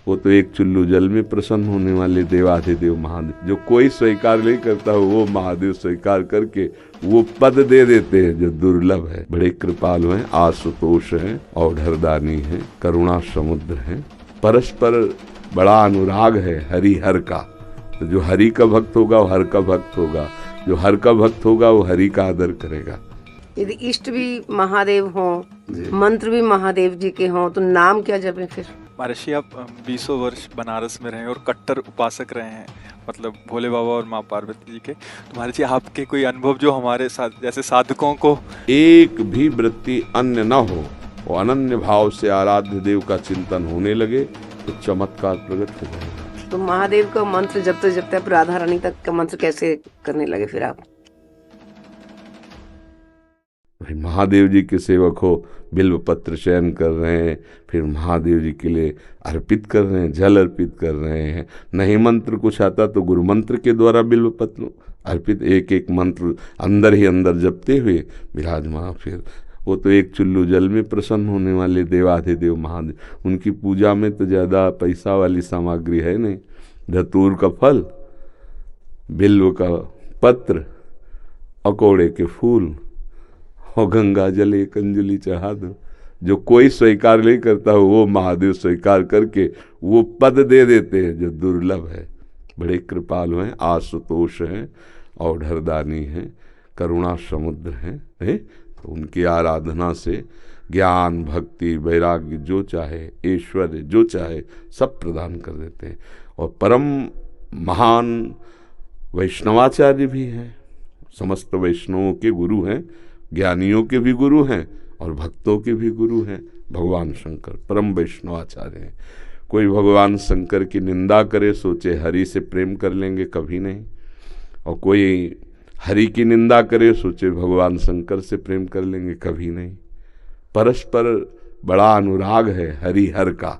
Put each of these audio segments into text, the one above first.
वो तो एक चुल्लू जल में प्रसन्न होने वाले देवाधिदेव महादेव, जो कोई स्वीकार नहीं करता वो महादेव स्वीकार करके वो पद दे देते हैं जो दुर्लभ है। बड़े कृपालु हैं, आशुतोष हैं, औढ़रदानी हैं, करुणा समुद्र हैं। परस्पर बड़ा अनुराग है हरि हर का। तो जो हरि का भक्त होगा वो हर का भक्त होगा, जो हर का भक्त होगा वो हरि का आदर करेगा। यदि इष्ट भी महादेव हों, मंत्र भी महादेव जी के हों, तो नाम क्या जपे फिर? महर्षि, आप 20 वर्ष बनारस में रहे और कट्टर उपासक रहे हैं, मतलब भोले बाबा और माँ पार्वती जी के। तो महर्षि, आपके कोई अनुभव जो हमारे साथ जैसे साधकों को एक भी वृत्ति अन्य न हो, वो अनन्य भाव से आराध्य देव का चिंतन होने लगे तो चमत्कार प्रकट हो जाएगा। तो महादेव का मंत्र जपते जपते आप राधा रानी तक का मंत्र कैसे करने लगे फिर आप? भाई महादेव जी के सेवक हो, बिल्व पत्र चयन कर रहे हैं, फिर महादेव जी के लिए अर्पित कर रहे हैं, जल अर्पित कर रहे हैं। नहीं मंत्र कुछ आता तो गुरु मंत्र के द्वारा बिल्व पत्र अर्पित, एक एक मंत्र अंदर ही अंदर जपते हुए विराजमान। फिर वो तो एक चुल्लू जल में प्रसन्न होने वाले देवाधिदेव महादेव, उनकी पूजा में तो ज़्यादा पैसा वाली सामग्री है नहीं। धतूर का फल, बिल्व का पत्र, अकोड़े के फूल और गंगा जल एक अंजलि चढ़ा दो। जो कोई स्वीकार नहीं करता वो महादेव स्वीकार करके वो पद दे देते हैं जो दुर्लभ है। बड़े कृपालु हैं, आशुतोष हैं, औढ़रदानी हैं, करुणा समुद्र हैं। तो उनकी आराधना से ज्ञान, भक्ति, वैराग्य जो चाहे, ऐश्वर्य जो चाहे सब प्रदान कर देते हैं। और परम महान वैष्णवाचार्य भी हैं, समस्त वैष्णवों के गुरु हैं, ज्ञानियों के भी गुरु हैं और भक्तों के भी गुरु हैं। भगवान शंकर परम वैष्णवाचार्य हैं। कोई भगवान शंकर की निंदा करे सोचे हरि से प्रेम कर लेंगे, कभी नहीं। और कोई हरि की निंदा करे सोचे भगवान शंकर से प्रेम कर लेंगे, कभी नहीं। परस्पर बड़ा अनुराग है हरि हर का।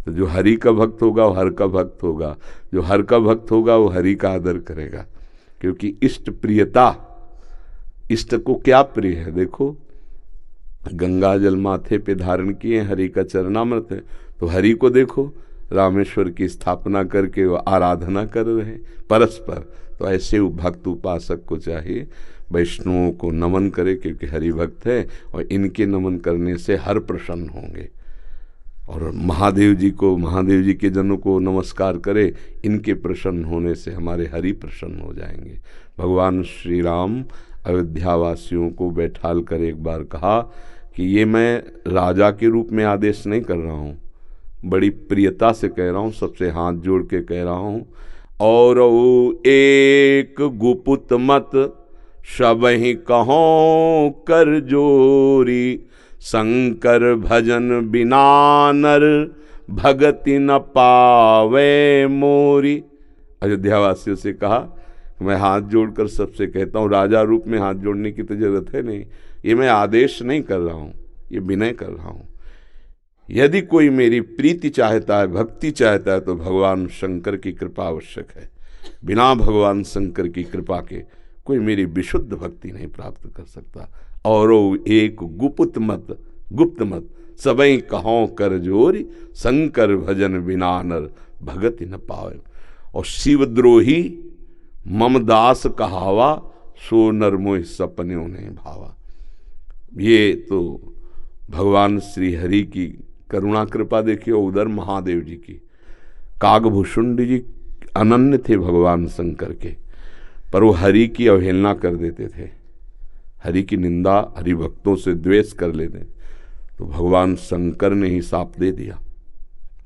तो जो हरि का भक्त होगा वो हर का भक्त होगा, जो हर का भक्त होगा वो हरि का आदर करेगा। क्योंकि इष्ट प्रियता, इष्ट को क्या प्रिय है? देखो, गंगा जल माथे पे धारण किए, हरि का चरणामृत है। तो हरि को देखो, रामेश्वर की स्थापना करके वो आराधना कर रहे हैं परस्पर। तो ऐसे भक्त उपासक को चाहिए वैष्णवों को नमन करे, क्योंकि हरि भक्त है और इनके नमन करने से हर प्रसन्न होंगे। और महादेव जी को, महादेव जी के जनों को नमस्कार करे, इनके प्रसन्न होने से हमारे हरि प्रसन्न हो जाएंगे। भगवान श्री राम अयोध्यावासियों को बैठाल कर एक बार कहा कि ये मैं राजा के रूप में आदेश नहीं कर रहा हूँ, बड़ी प्रियता से कह रहा हूँ, सबसे हाथ जोड़ के कह रहा हूँ। और एक गुपुत मत सबहि कहों कर जोरी, शंकर भजन बिना नर भगति न पावे मोरी। अयोध्यावासियों से कहा, मैं हाथ जोड़कर सबसे कहता हूँ, राजा रूप में हाथ जोड़ने की तो जरूरत है नहीं, ये मैं आदेश नहीं कर रहा हूँ, ये विनय कर रहा हूँ। यदि कोई मेरी प्रीति चाहता है, भक्ति चाहता है, तो भगवान शंकर की कृपा आवश्यक है। बिना भगवान शंकर की कृपा के कोई मेरी विशुद्ध भक्ति नहीं प्राप्त कर सकता। और एक गुप्त मत, गुप्त मत सबई कहों कर जोरी, शंकर भजन बिना नर भगति न पावे। और शिवद्रोही मम दास कहावा, सो नर मोह सपने उन्हें भावा। ये तो भगवान श्री हरि की करुणा कृपा देखिए। उधर महादेव जी की, कागभूषुंड जी अनन्य थे भगवान शंकर के, पर वो हरि की अवहेलना कर देते थे, हरि की निंदा, हरि भक्तों से द्वेष कर लेते। तो भगवान शंकर ने ही साप दे दिया।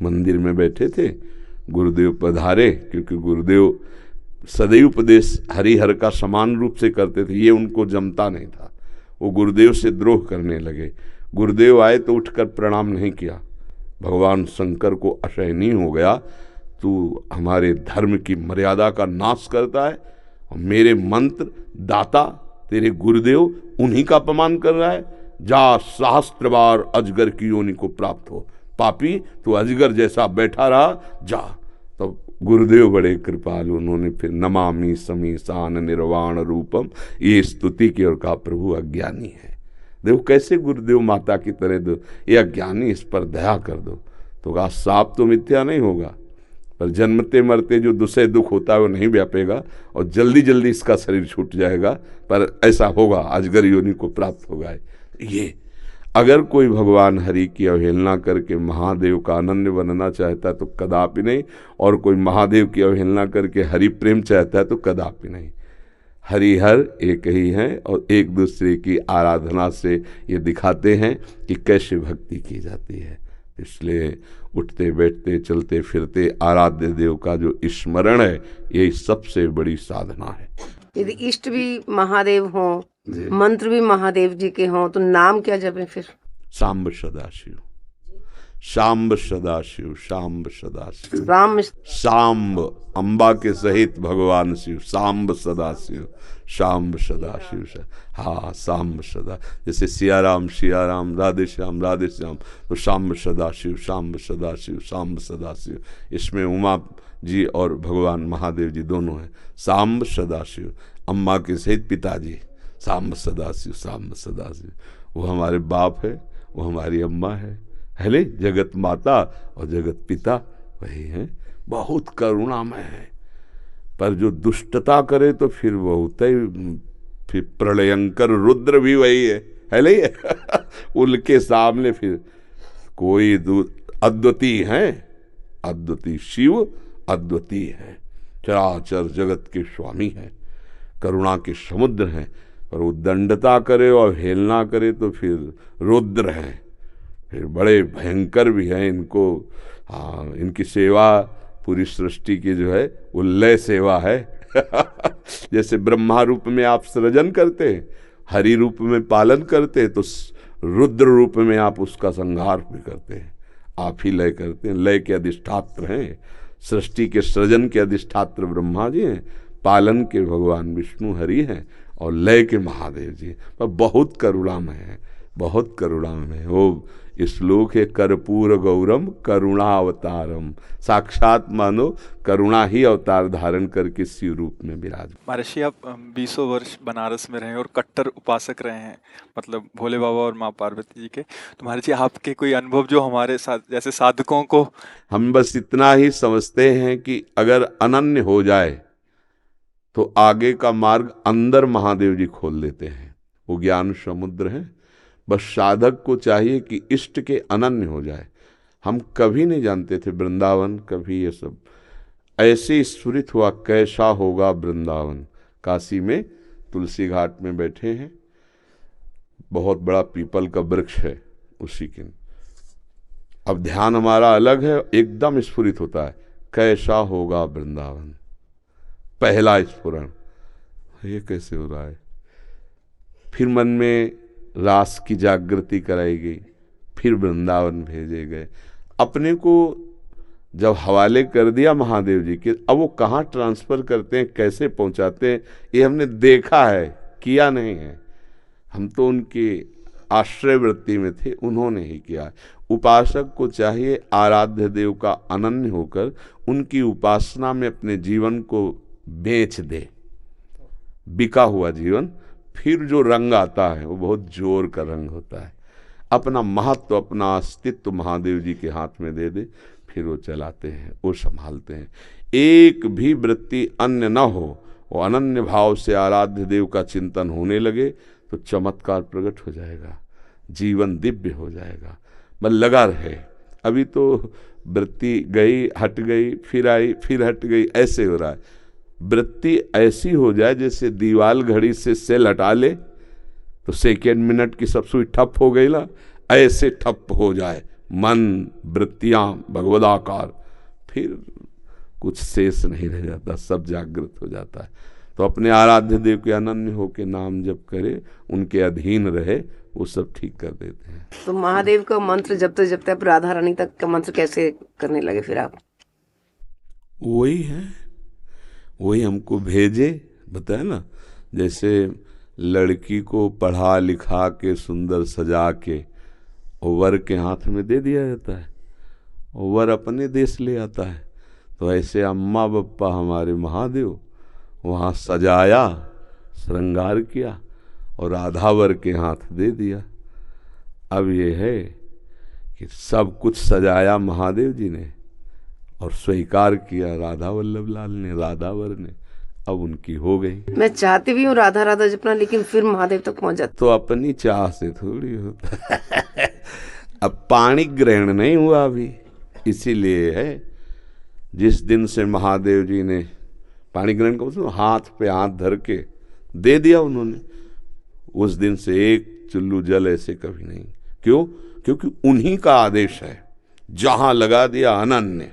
मंदिर में बैठे थे, गुरुदेव पधारे, क्योंकि गुरुदेव सदैव उपदेश हरिहर का समान रूप से करते थे, ये उनको जमता नहीं था। वो गुरुदेव से द्रोह करने लगे। गुरुदेव आए तो उठकर प्रणाम नहीं किया। भगवान शंकर को असहनीय हो गया, तू हमारे धर्म की मर्यादा का नाश करता है और मेरे मंत्र दाता तेरे गुरुदेव उन्हीं का अपमान कर रहा है। जा, सहस्त्र बार अजगर की योनि को प्राप्त हो, पापी तू अजगर जैसा बैठा रहा, जा। तो गुरुदेव बड़े कृपालु, उन्होंने फिर नमामि समीसान निर्वाण रूपम ये स्तुति की और कहा, प्रभु अज्ञानी है। देखो कैसे गुरुदेव माता की तरह दो, ये अज्ञानी, इस पर दया कर दो। तो कहा सांप तो मिथ्या नहीं होगा, पर जन्मते मरते जो दूसरे दुख होता है वो नहीं व्यापेगा और जल्दी जल्दी इसका शरीर छूट जाएगा, पर ऐसा होगा, अजगर योनि को प्राप्त होगा। ये अगर कोई भगवान हरि की अवहेलना करके महादेव का अनन्य बनना चाहता है तो कदापि नहीं, और कोई महादेव की अवहेलना करके हरि प्रेम चाहता है तो कदापि नहीं। हरिहर एक ही हैं और एक दूसरे की आराधना से ये दिखाते हैं कि कैसे भक्ति की जाती है। इसलिए उठते बैठते चलते फिरते आराध्य देव का जो स्मरण है, यही सबसे बड़ी साधना है। यदि इष्ट भी महादेव हों, मंत्र भी महादेव जी के हों, तो नाम क्या जपें फिर? सांब सदाशिव, सांब सदाशिव, सांब सदाशिव, राम सांब अंबा के सहित भगवान शिव, सांब सदाशिव, सांब सदाशिव। हाँ, सांब सदा, जैसे सिया राम, राधे श्याम, तो सांब सदाशिव, सांब सदाशिव, सांब सदाशिव। इसमें उमा जी और भगवान महादेव जी दोनों हैं। सांब सदाशिव, अम्मा के सहित पिताजी, सांब सदाशिव, सांब सदाशिव। वो हमारे बाप है, वो हमारी अम्मा है ले, जगत माता और जगत पिता वही हैं। बहुत करुणामय है, पर जो दुष्टता करे तो फिर बहुत ही, फिर प्रलयंकर रुद्र भी वही है ले उनके सामने फिर कोई अद्वितीय है, अद्वितीय शिव अद्वितीय है, चराचर जगत के स्वामी हैं, करुणा के समुद्र हैं। पर वो दंडता करे और हेलना करे तो फिर रुद्र हैं, फिर बड़े भयंकर भी हैं। इनको इनकी सेवा पूरी सृष्टि की जो है वो लय सेवा है जैसे ब्रह्मा रूप में आप सृजन करते हैं, हरि रूप में पालन करते हैं, तो रुद्र रूप में आप उसका संहार भी करते हैं। आप ही लय करते हैं, लय के अधिष्ठात्र हैं, सृष्टि के सृजन के अधिष्ठात्र ब्रह्मा जी हैं, पालन के भगवान विष्णु हरि हैं और लय के महादेव जी। पर बहुत करुणामय है, बहुत करुणामय है। वो श्लोक है, कर्पूर गौरम करुणावतारम, साक्षात मानो करुणा ही अवतार धारण करके शिव रूप में विराज। महर्षि, आप 20 वर्ष बनारस में रहे और कट्टर उपासक रहे हैं, मतलब भोले बाबा और माँ पार्वती जी के। तो महर्षि, आपके कोई अनुभव जो हमारे साथ जैसे साधकों को, हम बस इतना ही समझते हैं कि अगर अनन्य हो जाए तो आगे का मार्ग अंदर महादेव जी खोल देते हैं। वो ज्ञान समुद्र है, बस साधक को चाहिए कि इष्ट के अनन्य हो जाए। हम कभी नहीं जानते थे वृंदावन, कभी ये सब ऐसे स्फुरित हुआ कैसा होगा वृंदावन। काशी में तुलसी घाट में बैठे हैं, बहुत बड़ा पीपल का वृक्ष है उसी के, अब ध्यान हमारा अलग है, एकदम स्फुरित होता है कैसा होगा वृंदावन। पहला स्फुरण, ये कैसे हो रहा है। फिर मन में रास की जागृति कराई गई, फिर वृंदावन भेजे गए। अपने को जब हवाले कर दिया महादेव जी के, अब वो कहाँ ट्रांसफर करते हैं, कैसे पहुंचाते हैं, ये हमने देखा है, किया नहीं है। हम तो उनके आश्रय वृत्ति में थे, उन्होंने ही किया। उपासक को चाहिए आराध्य देव का अनन्य होकर उनकी उपासना में अपने जीवन को बेच दे। बिका हुआ जीवन, फिर जो रंग आता है वो बहुत जोर का रंग होता है। अपना महत्व, अपना अस्तित्व महादेव जी के हाथ में दे दे, फिर वो चलाते हैं, वो संभालते हैं। एक भी वृत्ति अन्य न हो, वो अनन्य भाव से आराध्य देव का चिंतन होने लगे तो चमत्कार प्रकट हो जाएगा, जीवन दिव्य हो जाएगा। बस लगा रहे। अभी तो वृत्ति गई, हट गई, फिर आई, फिर हट गई, ऐसे हो रहा है। वृत्ति ऐसी हो जाए जैसे दीवाल घड़ी से सेल हटा ले तो सेकेंड मिनट की सब सुई ठप हो गई ना, ऐसे ठप हो जाए मन, वृत्तियां भगवदाकार, फिर कुछ शेष नहीं रह जाता, सब जागृत हो जाता है। तो अपने आराध्य देव के अनन्य होके नाम जप करे, उनके अधीन रहे, वो सब ठीक कर देते हैं। तो महादेव का मंत्र जपते जपते आप राधा रानी तक का मंत्र कैसे करने लगे फिर आप? वही है, वही हमको भेजे, बताया ना, जैसे लड़की को पढ़ा लिखा के सुंदर सजा के वर के हाथ में दे दिया जाता है, वर अपने देश ले आता है। तो ऐसे अम्मा बप्पा हमारे महादेव वहाँ सजाया, श्रृंगार किया और राधा वर के हाथ दे दिया। अब ये है कि सब कुछ सजाया महादेव जी ने और स्वीकार किया राधा वल्लभ लाल ने, राधावर ने, अब उनकी हो गई। मैं चाहती भी हूँ राधा राधा जपना, लेकिन फिर महादेव तक पहुंच जाती। तो अपनी चाह से थोड़ी होता है। अब पाणी ग्रहण नहीं हुआ अभी, इसीलिए है जिस दिन से महादेव जी ने पाणी ग्रहण को मतलब हाथ पे हाथ धर के दे दिया उन्होंने, उस दिन से एक चुल्लू जल ऐसे कभी नहीं। क्यों? क्योंकि उन्हीं का आदेश है, जहां लगा दिया अनन्य।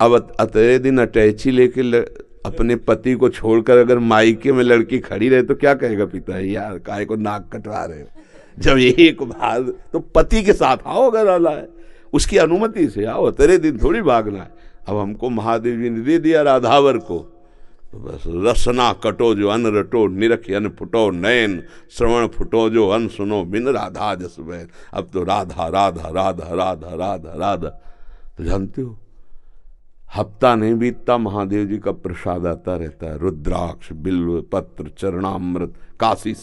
अब अतरे दिन अटैची लेके अपने पति को छोड़कर अगर मायके में लड़की खड़ी रहे तो क्या कहेगा पिता, यार काहे को नाक कटवा रहे हो। जब एक बार तो पति के साथ आओ, अगर आला है उसकी अनुमति से आओ, तेरे दिन थोड़ी भागना है। अब हमको महादेव जी ने दे दिया राधावर को, तो बस रसना कटो जो अन रटो, निरख अन फुटो नयन, श्रवण फुटो जो अन सुनो, बिन राधा जस बैन। अब तो राधा राधा राधा राधा राधा राधा। तो जानते हो हफ्ता नहीं बीतता महादेव जी का प्रसाद आता रहता है, रुद्राक्ष, बिल्व पत्र, चरणामृत, काशी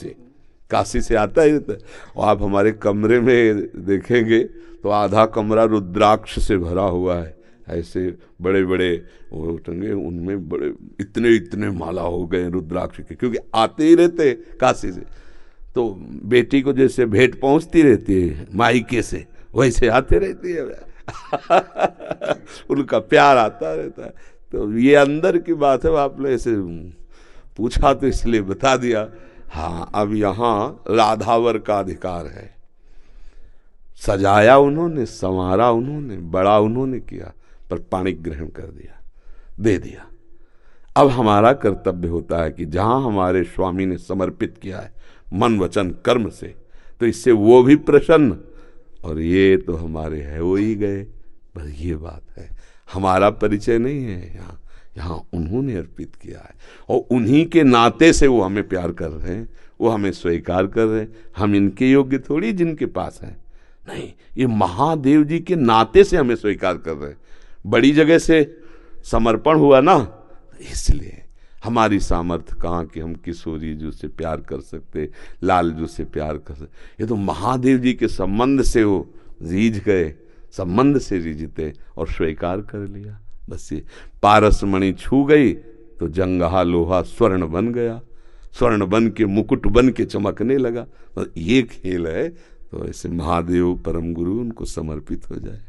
से आता ही रहता है। और आप हमारे कमरे में देखेंगे तो आधा कमरा रुद्राक्ष से भरा हुआ है, ऐसे बड़े बड़े वो टंगे, उनमें बड़े इतने इतने माला हो गए रुद्राक्ष के, क्योंकि आते ही रहते काशी से। तो बेटी को जैसे भेंट पहुंचती रहती है मायके से, वैसे आते रहती है। उनका प्यार आता रहता है। तो ये अंदर की बात है, आपने ऐसे पूछा तो इसलिए बता दिया। हाँ, अब यहाँ राधावर का अधिकार है। सजाया उन्होंने, संवारा उन्होंने, बड़ा उन्होंने किया, पर पाणी ग्रहण कर दिया, दे दिया। अब हमारा कर्तव्य होता है कि जहाँ हमारे स्वामी ने समर्पित किया है मन वचन कर्म से, तो इससे वो भी प्रसन्न, और ये तो हमारे है वो ही गए। बस ये बात है, हमारा परिचय नहीं है यहाँ, यहाँ उन्होंने अर्पित किया है और उन्हीं के नाते से वो हमें प्यार कर रहे हैं, वो हमें स्वीकार कर रहे हैं। हम इनके योग्य थोड़ी जिनके पास है, नहीं, ये महादेव जी के नाते से हमें स्वीकार कर रहे हैं। बड़ी जगह से समर्पण हुआ ना, इसलिए हमारी सामर्थ्य कहाँ कि हम किशोरी जी से प्यार कर सकते, लाल जी से प्यार कर सकते। ये तो महादेव जी के संबंध से वो रीझ गए, संबंध से रीझते और स्वीकार कर लिया। बस ये पारस मणि छू गई तो जंगहा लोहा स्वर्ण बन गया, स्वर्ण बन के मुकुट बन के चमकने लगा। बस ये खेल है। तो ऐसे महादेव परम गुरु उनको समर्पित हो जाए।